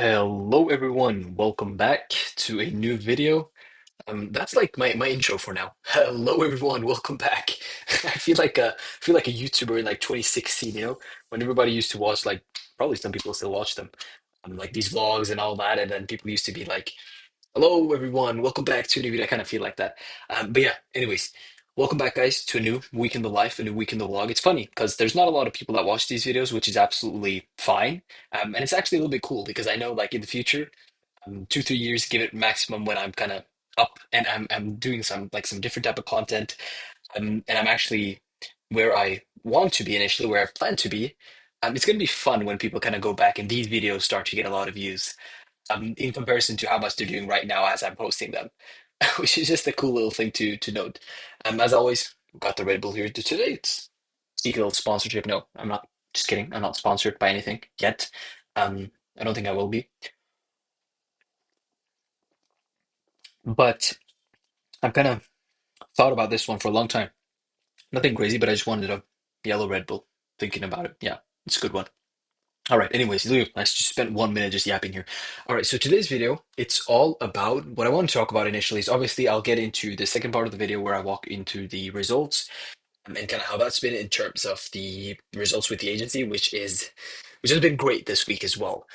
Hello everyone, welcome back to a new video. That's like my intro for now. Hello everyone, welcome back. I feel like a YouTuber in like 2016, when everybody used to watch like probably some people still watch them, like these vlogs and all that, and then people used to be like, "Hello everyone, welcome back to a new video." I kind of feel like that. But yeah, anyways, welcome back guys to a new week in the life, a new week in the vlog. It's funny because there's not a lot of people that watch these videos, which is absolutely fine. And it's actually a little bit cool because I know like in the future 2 3 years, give it maximum when I'm kind of up and I'm doing some different type of content, and I'm actually where I want to be initially, where I've planned to be. It's going to be fun when people kind of go back and these videos start to get a lot of views, in comparison to how much they're doing right now as I'm posting them, which is just a cool little thing to note. As always, we've got the Red Bull here today. It's seeking a little sponsorship. No, I'm not. Just kidding. I'm not sponsored by anything yet. I don't think I will be, but I've kind of thought about this one for a long time. Nothing crazy, but I just wanted a yellow Red Bull. Thinking about it. Yeah, it's a good one. All right. Anyways, Lou, I just spent 1 minute just yapping here. All right. So today's video, it's all about what I want to talk about initially is obviously I'll get into the second part of the video where I walk into the results, and kind of how that's been in terms of the results with the agency, which has been great this week as well.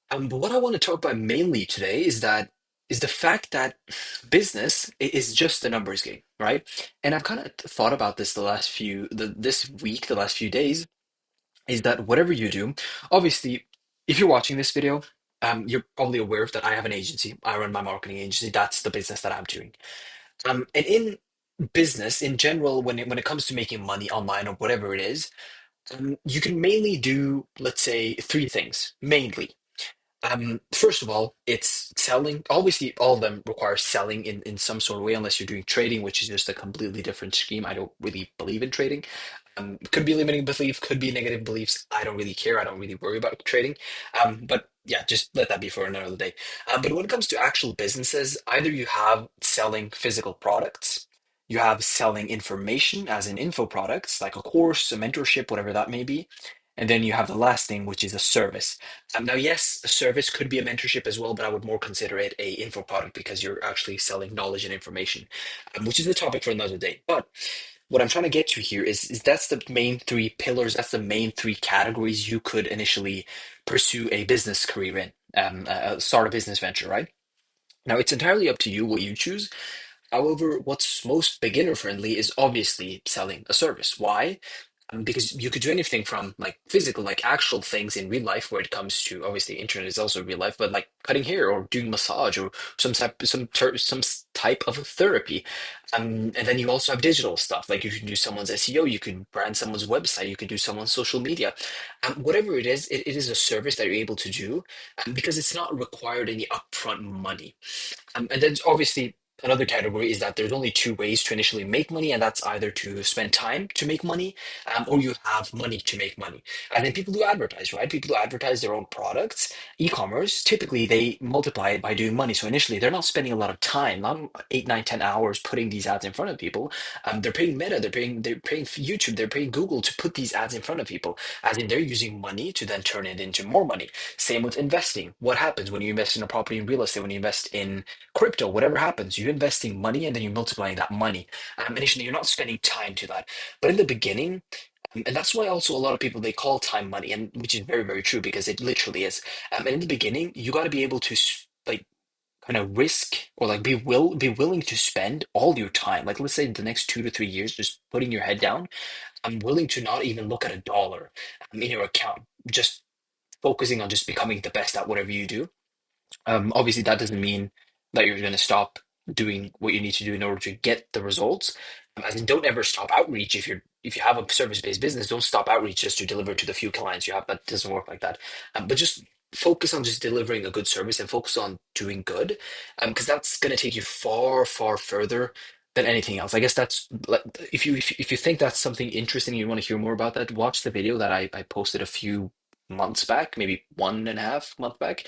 But what I want to talk about mainly today is the fact that business is just a numbers game, right? And I've kind of thought about this this week, the last few days, is that whatever you do, obviously, if you're watching this video, you're probably aware of that I have an agency. I run my marketing agency. That's the business that I'm doing. And in business in general, when it comes to making money online or whatever it is, you can mainly do, let's say, three things mainly. First of all, it's selling. Obviously, all of them require selling in some sort of way, unless you're doing trading, which is just a completely different scheme. I don't really believe in trading. Could be limiting belief, could be negative beliefs. I don't really care. I don't really worry about trading. But yeah, just let that be for another day. But when it comes to actual businesses, either you have selling physical products, you have selling information, as in info products, like a course, a mentorship, whatever that may be. And then you have the last thing, which is a service. Now, yes, a service could be a mentorship as well, but I would more consider it a info product because you're actually selling knowledge and information, which is the topic for another day. But what I'm trying to get to here is that's the main three pillars, that's the main three categories you could initially pursue a business career in, start a business venture, right? Now, it's entirely up to you what you choose. However, what's most beginner friendly is obviously selling a service. Why? Because you could do anything from like physical, like actual things in real life, where it comes to obviously internet is also real life, but like cutting hair or doing massage or type of therapy. And then you also have digital stuff, like you can do someone's SEO, you could brand someone's website, you could do someone's social media. Whatever it is a service that you're able to do, because it's not required any upfront money. And then obviously another category is that there's only two ways to initially make money, and that's either to spend time to make money, or you have money to make money. And then people who advertise, right? People who advertise their own products, e-commerce, typically they multiply it by doing money. So initially they're not spending a lot of time, not 8 9 10 hours putting these ads in front of people. They're paying Meta, they're paying YouTube, they're paying Google to put these ads in front of people, as in they're using money to then turn it into more money. Same with investing. What happens when you invest in a property in real estate, when you invest in crypto, whatever happens, you're investing money and then you're multiplying that money. Initially, you're not spending time to that. But in the beginning, and that's why also a lot of people they call time money, and which is very, very true because it literally is. And in the beginning, you got to be able to like kind of risk or like be willing to spend all your time. Like let's say the next 2 to 3 years, just putting your head down. I'm willing to not even look at a dollar in your account, just focusing on just becoming the best at whatever you do. Obviously, that doesn't mean that you're going to stop doing what you need to do in order to get the results. As in, don't ever stop outreach. If you have a service-based business, don't stop outreach just to deliver to the few clients you have. That doesn't work like that. But just focus on just delivering a good service and focus on doing good, because that's going to take you far, far further than anything else. I guess that's like if you think that's something interesting, you want to hear more about that, watch the video that I posted a few months back, maybe 1.5 month back,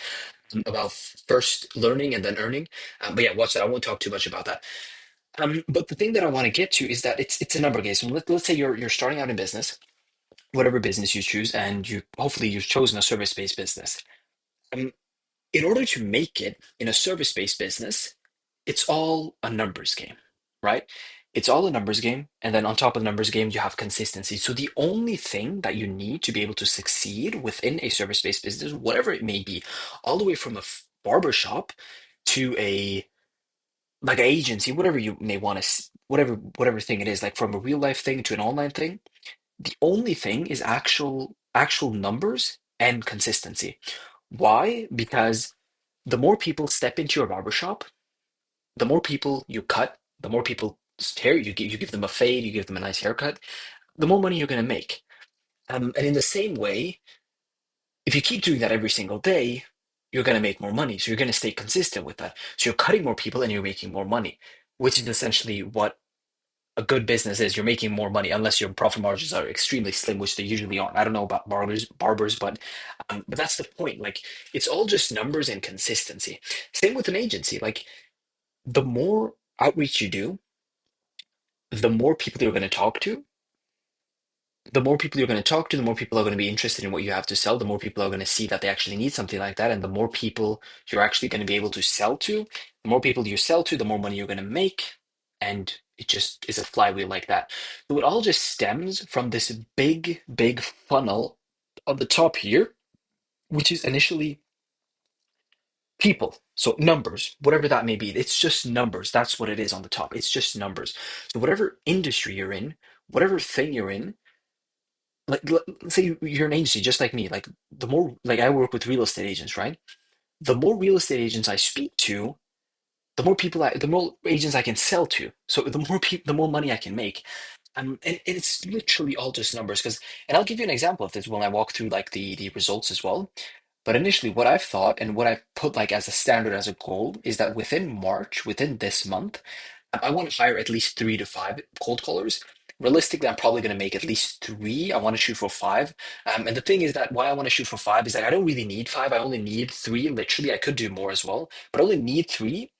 about first learning and then earning. But yeah, watch that. I won't talk too much about that. But the thing that I want to get to is that it's a number game. So let's say you're starting out in business, whatever business you choose, and you hopefully you've chosen a service-based business. in order to make it in a service-based business, it's all a numbers game, right? It's all a numbers game. And then on top of the numbers game, you have consistency. So the only thing that you need to be able to succeed within a service-based business, whatever it may be, all the way from a barber shop to a like an agency, whatever you may want to, whatever thing it is, like from a real life thing to an online thing, the only thing is actual numbers and consistency. Why? Because the more people step into your barbershop, the more people you cut, the more people hair you give them a fade, you give them a nice haircut, the more money you're going to make. And in the same way, if you keep doing that every single day, you're going to make more money. So you're going to stay consistent with that. So you're cutting more people and you're making more money, which is essentially what a good business is. You're making more money unless your profit margins are extremely slim, which they usually aren't. I don't know about barbers, but that's the point. Like it's all just numbers and consistency. Same with an agency. Like the more outreach you do, the more people you're going to talk to, the more people you're going to talk to, the more people are going to be interested in what you have to sell, the more people are going to see that they actually need something like that. And the more people you're actually going to be able to sell to, the more people you sell to, the more money you're going to make. And it just is a flywheel like that. So it all just stems from this big, big funnel on the top here, which is initially people. So numbers, whatever that may be, it's just numbers. That's what it is on the top. It's just numbers. So whatever industry you're in, whatever thing you're in, like let's say you're an agency just like me. Like the more like I work with real estate agents, right? The more real estate agents I speak to, the more agents I can sell to. So the more people, the more money I can make. And it's literally all just numbers. Because, and I'll give you an example of this when I walk through like the results as well. But initially, what I've thought and what I've put like as a standard, as a goal, is that within March, within this month, I want to hire at least 3 to 5 cold callers. Realistically, I'm probably going to make at least three. I want to shoot for five. And the thing is that why I want to shoot for five is that I don't really need five. I only need three. Literally, I could do more as well, but I only need three.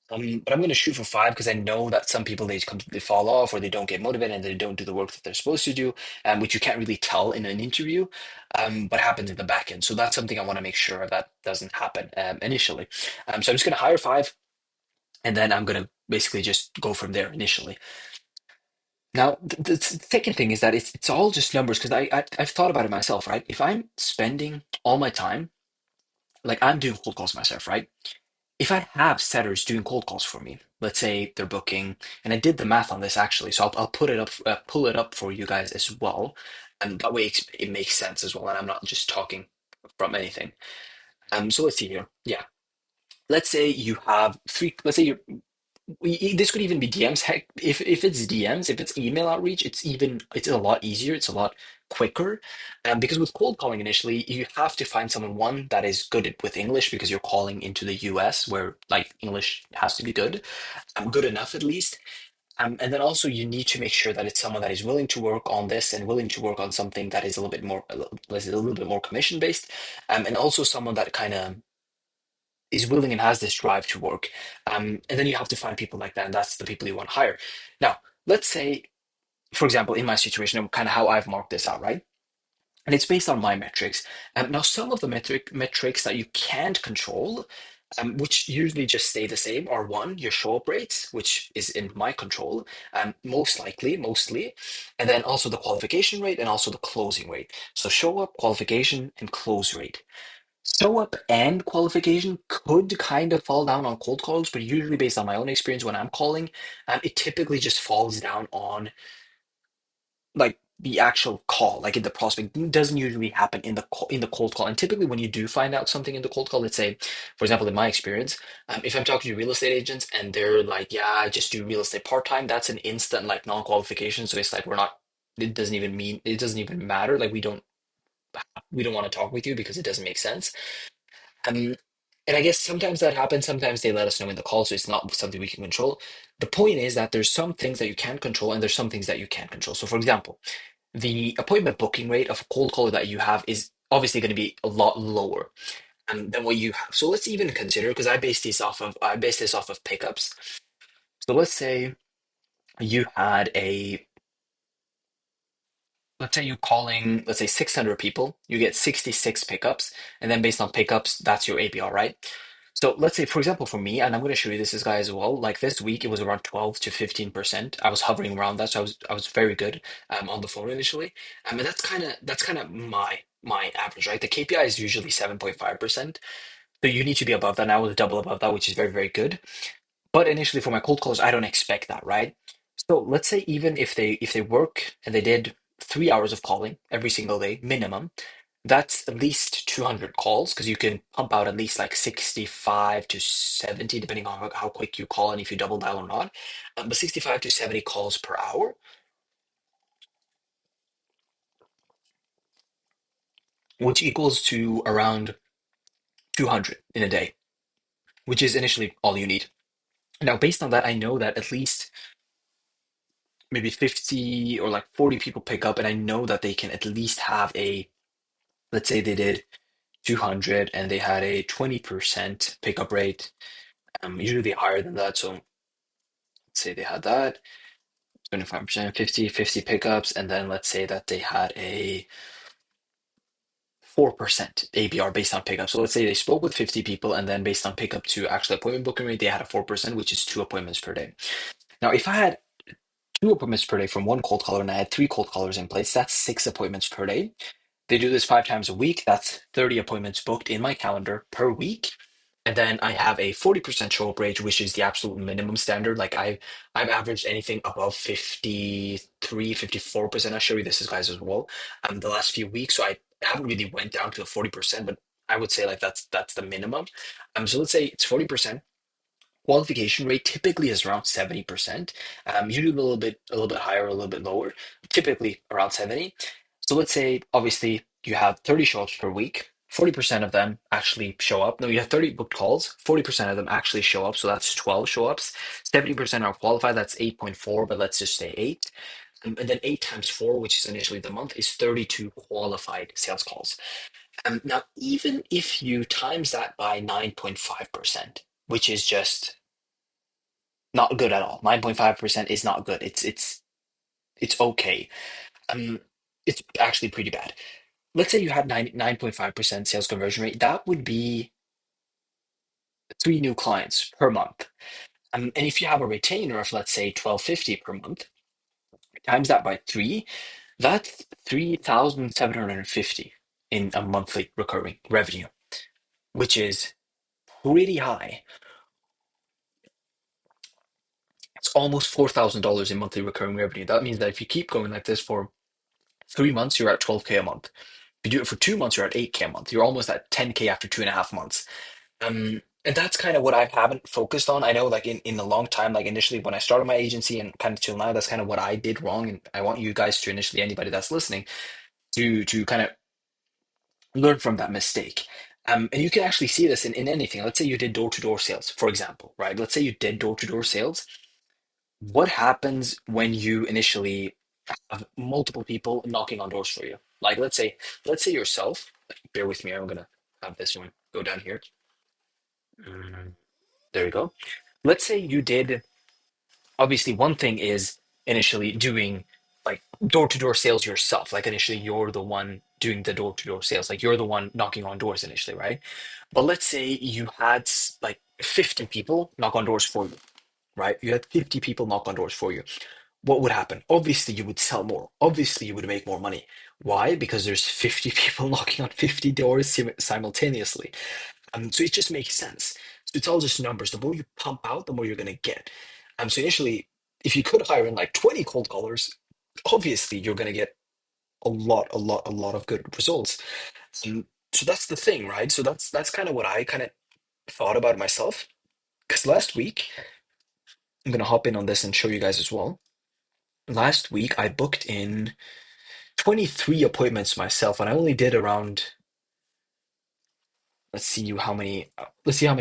But I'm going to shoot for five because I know that some people they completely fall off or they don't get motivated and they don't do the work that they're supposed to do, which you can't really tell in an interview, but happens in the back end. So that's something I want to make sure that doesn't happen initially. So I'm just going to hire five, and then I'm going to basically just go from there initially. Now, the second thing is that it's all just numbers because I've thought about it myself, right? If I'm spending all my time, like I'm doing cold calls myself, right? If I have setters doing cold calls for me, let's say they're booking, and I did the math on this actually, so I'll put it up, pull it up for you guys as well, and that way it makes sense as well, and I'm not just talking from anything. So let's see here. Yeah, let's say you have three. Let's say you this could even be DMs. Heck, if it's DMs, if it's email outreach, it's a lot easier. It's a lot quicker, because with cold calling initially, you have to find someone one that is good with English because you're calling into the US where like English has to be good, good enough at least. And then also you need to make sure that it's someone that is willing to work on this and willing to work on something that is a little bit more commission based, and also someone that kind of is willing and has this drive to work. And then you have to find people like that, and that's the people you want to hire. Now, let's say, for example, in my situation, and kind of how I've marked this out, right? And it's based on my metrics. Now, some of the metrics that you can't control, which usually just stay the same, are one, your show up rates, which is in my control, mostly, and then also the qualification rate and also the closing rate. So show up, qualification, and close rate. Show up and qualification could kind of fall down on cold calls, but usually based on my own experience when I'm calling, it typically just falls down on like the actual call, like in the prospect. It doesn't usually happen in in the cold call. And typically, when you do find out something in the cold call, let's say, for example, in my experience, if I'm talking to real estate agents and they're like, "Yeah, I just do real estate part time," that's an instant like non-qualification. So it's like we're not. It doesn't even matter. Like we don't want to talk with you because it doesn't make sense. Um, and I guess sometimes that happens. Sometimes they let us know in the call, so it's not something we can control. The point is that there's some things that you can control, and there's some things that you can't control. So, for example, the appointment booking rate of a cold caller that you have is obviously going to be a lot lower than what you have. So let's even consider, because I base this off of pickups. So let's say you had a let's say you're calling, let's say 600 people, you get 66 pickups, and then based on pickups, that's your APR, right? So let's say, for example, for me, and I'm going to show you this guy as well. Like this week, it was around 12 to 15%. I was hovering around that, so I was very good on the phone initially. And that's kind of my average, right? The KPI is usually 7.5%. So you need to be above that. And I was double above that, which is very, very good. But initially for my cold calls, I don't expect that, right? So let's say even if they work and they did 3 hours of calling every single day minimum, that's at least 200 calls because you can pump out at least like 65 to 70, depending on how quick you call and if you double dial or not. But 65 to 70 calls per hour, which equals to around 200 in a day, which is initially all you need. Now, based on that, I know that at least maybe 50 or like 40 people pick up, and I know that they can at least have a, let's say they did 200 and they had a 20% pickup rate, usually higher than that. So let's say they had that 25%, 50 pickups, and then let's say that they had a 4% APR based on pickup. So let's say they spoke with 50 people, and then based on pickup to actual appointment booking rate, they had a 4%, which is two appointments per day. Now, if I had two appointments per day from one cold caller and I had three cold callers in place, that's six appointments per day. They do this 5 times a week. That's 30 appointments booked in my calendar per week. And then I have a 40% show up rate, which is the absolute minimum standard. Like I've averaged anything above 53, 54%. I'll show you this as guys as well. The last few weeks. So I haven't really went down to the 40%, but I would say like that's the minimum. So let's say it's 40%. Qualification rate typically is around 70%. Usually a little bit higher, a little bit lower, typically around 70. So let's say obviously you have 30 show-ups per week. 40% of them actually show up. No, you have 30 booked calls. 40% of them actually show up. So that's 12 show-ups. 70% are qualified. That's 8.4, but let's just say 8. And then 8 times 4, which is initially the month, is 32 qualified sales calls. Now, even if you times that by 9.5%, which is just not good at all. 9.5% is not good. It's okay. Um, it's actually pretty bad. Let's say you had 9.5% sales conversion rate. That would be three new clients per month. And if you have a retainer of let's say 1250 per month, times that by three, that's 3,750 in a monthly recurring revenue, which is pretty high. It's almost $4,000 in monthly recurring revenue. That means that if you keep going like this for 3 months, you're at 12K a month. If you do it for 2 months, you're at 8K a month. You're almost at 10K after 2.5 months. And that's kind of what I haven't focused on. I know, like in a long time, like initially when I started my agency and kind of till now, that's kind of what I did wrong. And I want you guys to initially, anybody that's listening, to kind of learn from that mistake. And you can actually see this in anything. Let's say you did door-to-door sales, for example, right? Let's say you did door-to-door sales. What happens when you initially have multiple people knocking on doors for you? Like let's say yourself. Bear with me. I'm gonna have this one go down here. Mm, there we go. Let's say you did. Obviously, one thing is initially doing like door-to-door sales yourself. Like initially, you're the one doing the door-to-door sales. Like you're the one knocking on doors initially, right? But let's say you had like 50 people knock on doors for you, right? You had 50 people knock on doors for you. What would happen? Obviously, you would sell more. Obviously, you would make more money. Why? Because there's 50 people knocking on 50 doors simultaneously. So it just makes sense. So it's all just numbers. The more you pump out, the more you're going to get. So initially, if you could hire in like 20 cold callers, obviously you're going to get a lot of good results. So that's the thing, right? So that's kind of what I kind of thought about myself. Because last week, I'm going to hop in on this and show you guys as well. Last week, I booked in 23 appointments myself, and I only did around, let's see how many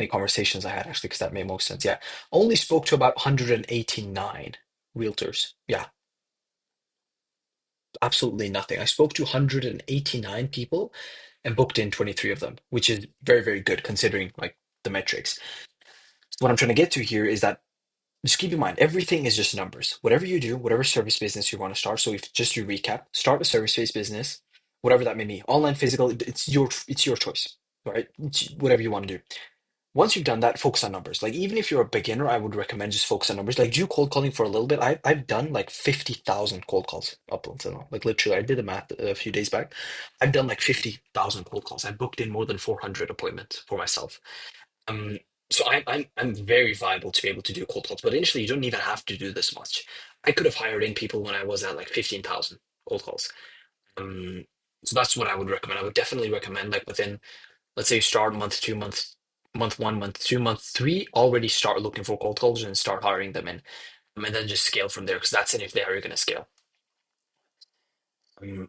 conversations I had actually, because that made most sense. Yeah, only spoke to about 189 realtors. Yeah, absolutely nothing. I spoke to 189 people and booked in 23 of them, which is very, very good considering like the metrics. What I'm trying to get to here is that just keep in mind, everything is just numbers. Whatever you do, whatever service business you want to start. So if just to recap, start a service-based business, whatever that may be, online, physical, it's your choice, right? It's whatever you want to do. Once you've done that, focus on numbers. Like even if you're a beginner, I would recommend just focus on numbers. Like do cold calling for a little bit. I've done like 50,000 cold calls up until now. Like literally, I did the math a few days back. I've done like 50,000 cold calls. I booked in more than 400 appointments for myself. Um, so I'm very viable to be able to do cold calls, but initially you don't even have to do this much. I could have hired in people when I was at like 15,000 cold calls. Um, so that's what I would recommend. I would definitely recommend like within, let's say you start month two, month one, month two, month three, already start looking for cold calls and start hiring them in. And then just scale from there because that's it if they are going to scale.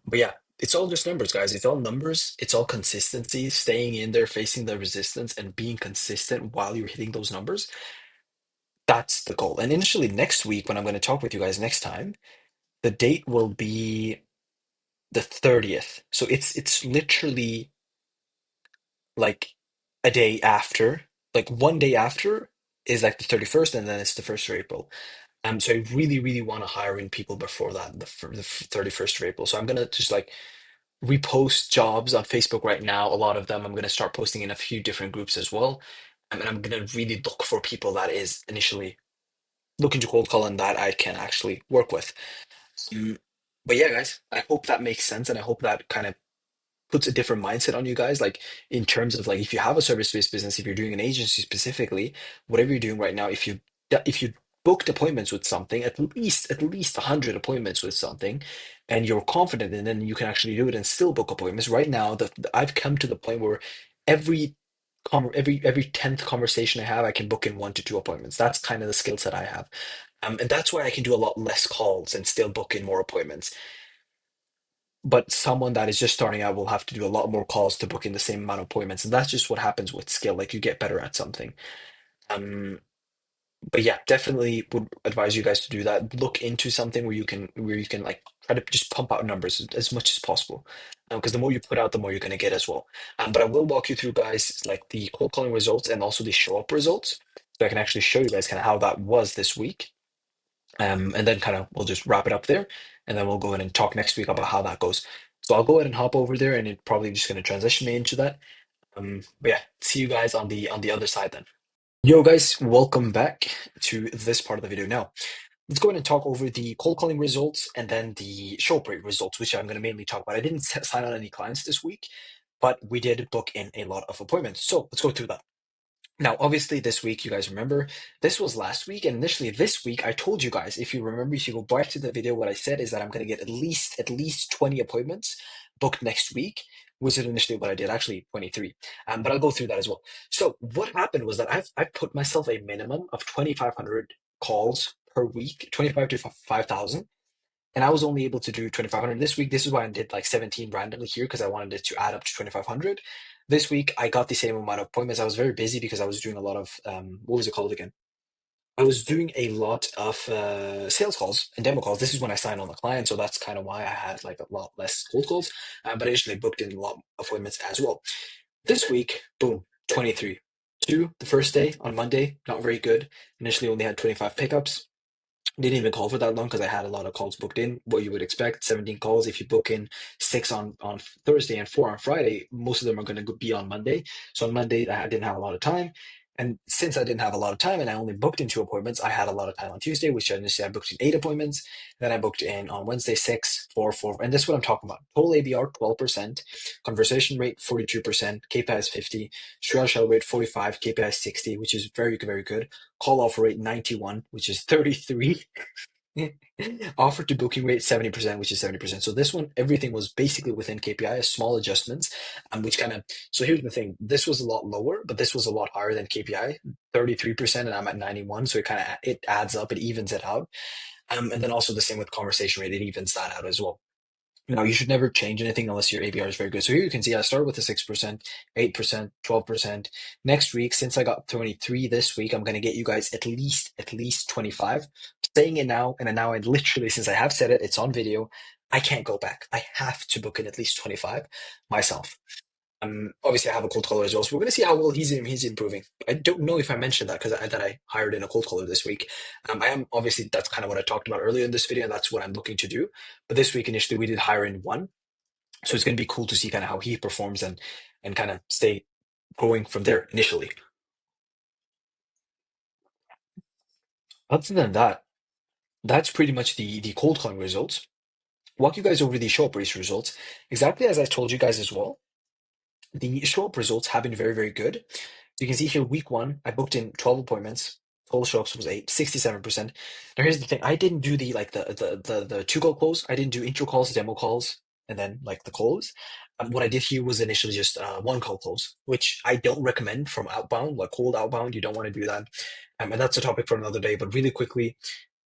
But yeah, it's all just numbers, guys. It's all numbers. It's all consistency, staying in there, facing the resistance, and being consistent while you're hitting those numbers. That's the goal. And initially, next week, when I'm going to talk with you guys next time, the date will be the 30th. So it's literally like a day after, like one day after is like the 31st, and then it's the 1st of April. So I really, really want to hire in people before that, the 31st of April. So I'm gonna just like repost jobs on Facebook right now. A lot of them I'm gonna start posting in a few different groups as well. And I'm gonna really look for people that is initially looking to cold call and that I can actually work with. Mm, but yeah, guys, I hope that makes sense, and I hope that kind of puts a different mindset on you guys. Like in terms of like if you have a service-based business, if you're doing an agency specifically, whatever you're doing right now, if you booked appointments with something, at least 100 appointments with something, and you're confident, and then you can actually do it and still book appointments. Right now, I've come to the point where every every 10th conversation I have, I can book in 1 to 2 appointments. That's kind of the skill set I have. And that's why I can do a lot less calls and still book in more appointments. But someone that is just starting out will have to do a lot more calls to book in the same amount of appointments. And that's just what happens with skill. Like you get better at something. Um, but yeah, definitely would advise you guys to do that. Look into something where you can like try to just pump out numbers as much as possible. Because the more you put out, the more you're going to get as well. But I will walk you through, guys, like the cold calling results and also the show up results. So I can actually show you guys kind of how that was this week. And then kind of we'll just wrap it up there, and then we'll go in and talk next week about how that goes. So I'll go ahead and hop over there, and it probably just going to transition me into that. But yeah, see you guys on the other side then. Yo guys, welcome back to this part of the video. Now, let's go ahead and talk over the cold calling results and then the show rate results, which I'm going to mainly talk about. I didn't sign on any clients this week, but we did book in a lot of appointments. So let's go through that. Now, obviously, this week, you guys remember, this was last week, and initially this week, I told you guys, if you remember, if you go back to the video, what I said is that I'm going to get at least 20 appointments booked next week, which is initially what I did, actually 23. But I'll go through that as well. So what happened was that I've put myself a minimum of 2,500 calls per week, 25 to 5,000. And I was only able to do 2,500 this week. This is why I did like 17 randomly here because I wanted it to add up to 2,500. This week, I got the same amount of appointments. I was very busy because I was doing a lot of, what was it called again? I was doing a lot of sales calls and demo calls. This is when I signed on the client. So that's kind of why I had like a lot less cold calls. But I usually booked in a lot of appointments as well. This week, boom, 23. Two, the first day on Monday, not very good. Initially only had 25 pickups. Didn't even call for that long because I had a lot of calls booked in. What you would expect, 17 calls. If you book in six on Thursday and four on Friday, most of them are going to be on Monday. So on Monday, I didn't have a lot of time. And since I didn't have a lot of time and I only booked in 2 appointments, I had a lot of time on Tuesday, which initially I booked in 8 appointments. Then I booked in on Wednesday, six, four, four. And this is what I'm talking about. Total ABR, 12%. Conversation rate, 42%. KPI is 50. Share shell rate, 45. KPI is 60, which is very, very good. Call offer rate, 91, which is 33. Offer to booking rate 70%, which is 70%. So this one, everything was basically within KPI, small adjustments, which kind of. So here's the thing: this was a lot lower, but this was a lot higher than KPI, 33%, and I'm at 91. So it adds up, it evens it out. And then also the same with conversation rate, it evens that out as well. Now, you should never change anything unless your ABR is very good. So here you can see I started with a 6%, 8%, 12%. Next week, since I got 23 this week, I'm going to get you guys at least 25. Saying it now, and now I literally, since I have said it, it's on video, I can't go back. I have to book in at least 25 myself. Obviously, I have a cold caller as well, so we're going to see how well he's improving. I don't know if I mentioned that because I hired in a cold caller this week. I am obviously that's kind of what I talked about earlier in this video, and that's what I'm looking to do. But this week initially we did hire in one, so it's going to be cool to see kind of how he performs and kind of stay going from there initially. Other than that, that's pretty much the cold calling results. Walk you guys over the show up race results exactly as I told you guys as well. The show up results have been very, very good. So you can see here, week one, I booked in 12 appointments. Total show ups was 67%. Now here's the thing: I didn't do the two call close. I didn't do intro calls, demo calls, and then like the close. What I did here was initially just one call close, which I don't recommend from outbound, like cold outbound. You don't want to do that, and that's a topic for another day. But really quickly,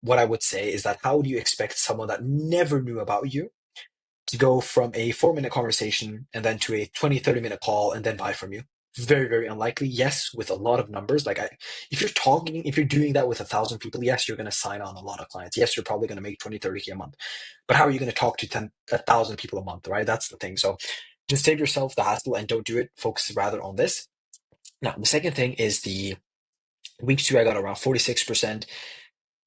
what I would say is that how do you expect someone that never knew about you to go from a 4 minute conversation and then to a 20, 30 minute call and then buy from you? Very, very unlikely. Yes, with a lot of numbers. If you're doing that with 1,000 people, yes, you're going to sign on a lot of clients. Yes, you're probably going to make 20, 30K a month. But how are you going to talk to 1,000 people a month, right? That's the thing. So just save yourself the hassle and don't do it. Focus rather on this. Now, the second thing is the week two, I got around 46%.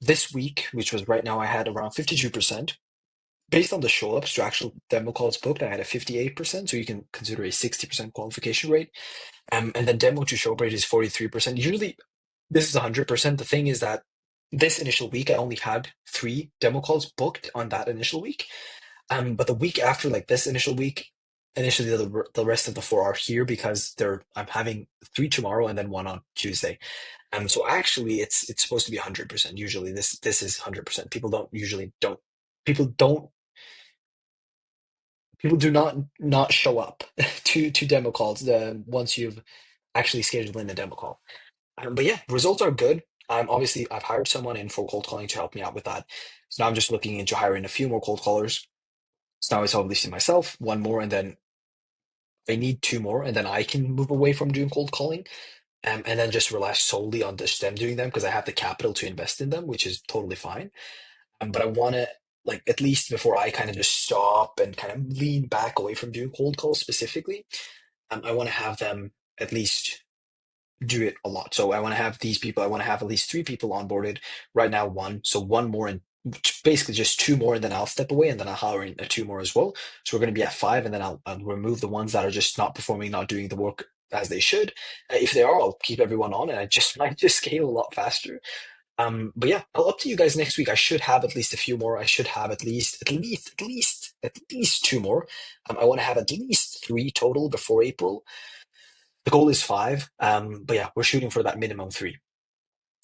This week, which was right now, I had around 52%. Based on the show ups to actual demo calls booked, I had a 58%, so you can consider a 60% qualification rate. And then demo to show up rate is 43%. Usually, this is 100%. The thing is that this initial week, I only had 3 demo calls booked on that initial week. But the week after, like this initial week, initially the rest of the 4 are here because I'm having 3 tomorrow and then 1 on Tuesday. So actually, it's supposed to be 100%. Usually, this is 100%. People don't people do not show up to demo calls once you've actually scheduled in a demo call. But yeah, results are good. Obviously, I've hired someone in for cold calling to help me out with that. So now I'm just looking into hiring a few more cold callers. So now it's obviously myself, one more, and then I need 2 more, and then I can move away from doing cold calling, and then just rely solely on just them doing them because I have the capital to invest in them, which is totally fine. But I want to, like, at least before I kind of just stop and kind of lean back away from doing cold calls specifically, I want to have them at least do it a lot. So I want to have these people, I want to have at least 3 people onboarded. Right now, one. So one more and basically just 2 more, and then I'll step away and then I'll hire in 2 more as well. So we're going to be at 5, and then I'll remove the ones that are just not performing, not doing the work as they should. If they are, I'll keep everyone on, and I just might just scale a lot faster. But yeah, I'll up to you guys next week. I should have at least a few more. I should have at least 2 more. I want to have at least 3 total before April. The goal is 5. But yeah, we're shooting for that minimum 3.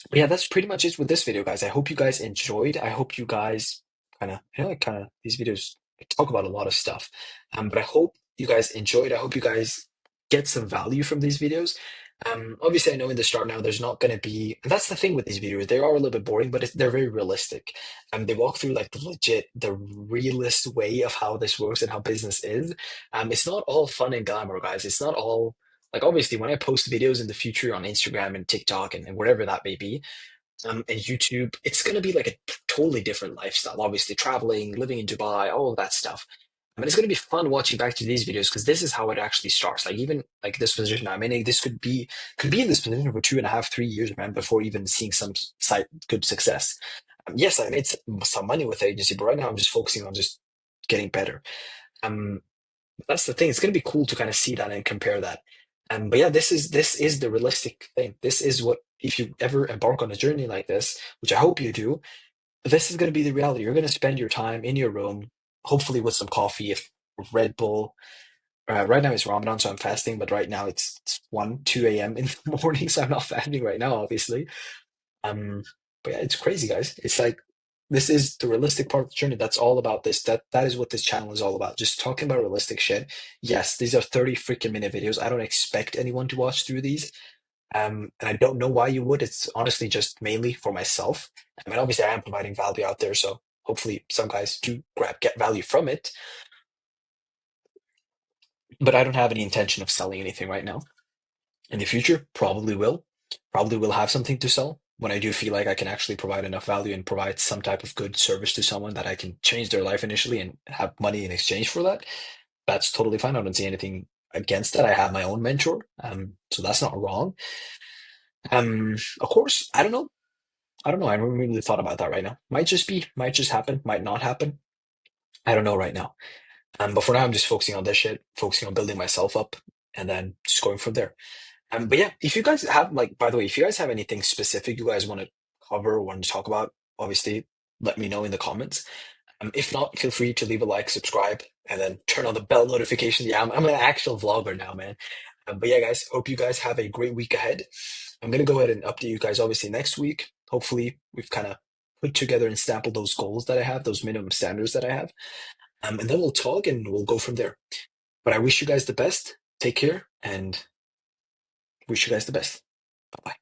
But yeah, that's pretty much it with this video, guys. I hope you guys enjoyed. I hope you guys kind of these videos talk about a lot of stuff. But I hope you guys enjoyed. I hope you guys get some value from these videos. Obviously, I know in the start now there's not going to be. And that's the thing with these videos. They are a little bit boring, but they're very realistic. They walk through like the realist way of how this works and how business is. It's not all fun and glamour, guys. It's not all like obviously when I post videos in the future on Instagram and TikTok and wherever that may be, and YouTube, it's going to be like a totally different lifestyle. Obviously, traveling, living in Dubai, all of that stuff. I mean, it's going to be fun watching back to these videos because this is how it actually starts. Like even like this position I'm in, this could be in this position for 2.5, 3 years, man, before even seeing some site good success. Yes, I made some money with the agency, but right now I'm just focusing on just getting better. Um, that's the thing. It's going to be cool to kind of see that and compare that. But yeah, this is the realistic thing. This is what if you ever embark on a journey like this, which I hope you do, this is going to be the reality. You're going to spend your time in your room, hopefully with some coffee, if Red Bull. Right now it's Ramadan, so I'm fasting, but right now it's 1, 2 a.m. in the morning, so I'm not fasting right now, obviously. Um, but yeah, it's crazy, guys. It's like this is the realistic part of the journey. That's all about this. That is what this channel is all about. Just talking about realistic shit. Yes, these are 30 freaking minute videos. I don't expect anyone to watch through these. And I don't know why you would. It's honestly just mainly for myself. I mean, obviously, I am providing value out there, so hopefully, some guys do get value from it. But I don't have any intention of selling anything right now. In the future, probably will. Probably will have something to sell when I do feel like I can actually provide enough value and provide some type of good service to someone that I can change their life initially and have money in exchange for that. That's totally fine. I don't see anything against that. I have my own mentor, so that's not wrong. Of course, I don't know. I don't know. I haven't really thought about that right now. Might just be, might just happen, might not happen. I don't know right now. But for now, I'm just focusing on this shit, focusing on building myself up, and then just going from there. But yeah, if you guys have like, by the way, if you guys have anything specific you guys want to cover or want to talk about, obviously let me know in the comments. If not, feel free to leave a like, subscribe, and then turn on the bell notification. Yeah, I'm an actual vlogger now, man. But yeah, guys, hope you guys have a great week ahead. I'm gonna go ahead and update you guys obviously next week. Hopefully, we've kind of put together and sampled those goals that I have, those minimum standards that I have. And then we'll talk and we'll go from there. But I wish you guys the best. Take care and wish you guys the best. Bye bye.